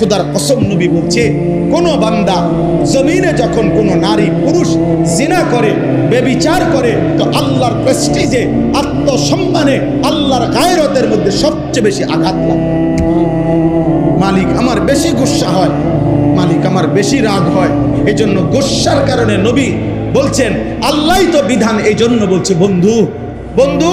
খুদার কসম নবী বলছে, কোন বান্দা জমিনে যখন কোন নারী পুরুষ জিনা করে, বেবিচার করে, তো আল্লাহর প্রেস্টিজে, আত্মসম্মানে, আল্লাহর গায়রতের মধ্যে সবচেয়ে বেশি আঘাত লাগে। মালিক আমার বেশি গুসা হয়, মালিক আমার বেশি রাগ হয়। এই জন্য গুসার কারণে নবী বলছেন, আল্লাহই তো বিধান, এই জন্য বলছে বন্ধু বন্ধু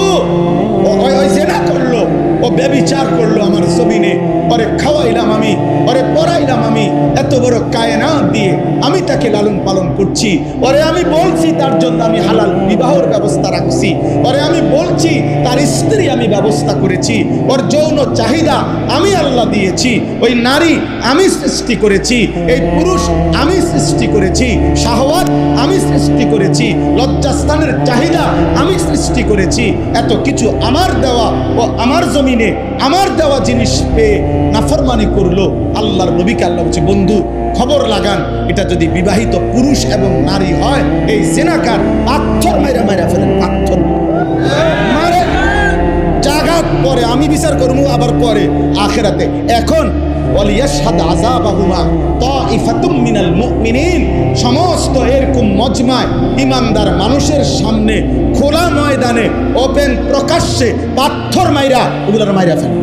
ওই জিনা করলো, ও বেবিচার করলো আমার জমিনে, ওরে খাওয়াইলাম আমি, ওরে পড়াইলাম আমি, এত বড় কায়নাত দিয়ে আমি তাকে লালন পালন করছি, ওরে আমি বলছি তার জন্য আমি হালাল বিবাহের ব্যবস্থা রাখছি, ওরে আমি বলছি তার স্ত্রী আমি ব্যবস্থা করেছি, ওর যৌন চাহিদা আমি আল্লাহ দিয়েছি, ওই নারী আমি সৃষ্টি করেছি, এই পুরুষ আমি সৃষ্টি করেছি, শাহওয়াত আমি সৃষ্টি করেছি, লজ্জাস্থানের চাহিদা আমি সৃষ্টি করেছি। এত কিছু আমার দেওয়া ও আমার জমিনে আমার দেওয়া জিনিস পেয়ে নাফরমানি করলো। আল্লাহর নবীকে আল্লাহ বলছে, বন্ধু খবর লাগান, এটা যদি বিবাহিত পুরুষ এবং নারী হয়, এই জিনাকার পাথর মাইরা মাইরা ফেলেন, পাথর মারে জাগাত পরে আমি বিচার করবো, আবার পরে আখিরাতে। এখন ওয়ালিয়াশহাদ আযাবাহুমা তাইফাতুম মিনাল মুমিনিন, সমস্ত এরকম মজমায় ইমানদার মানুষের সামনে খোলা ময়দানে ওপেন প্রকাশ্যে পাথর মাইরা ওগুলোর মাইরা ফেলে।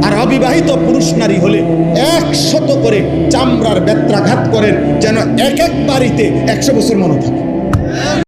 আর অবিবাহিত পুরুষ নারী হলে 100 করে চামড়ার বেত্রাঘাত করেন, যেন এক এক বাড়িতে 100 বছর মনে থাকে।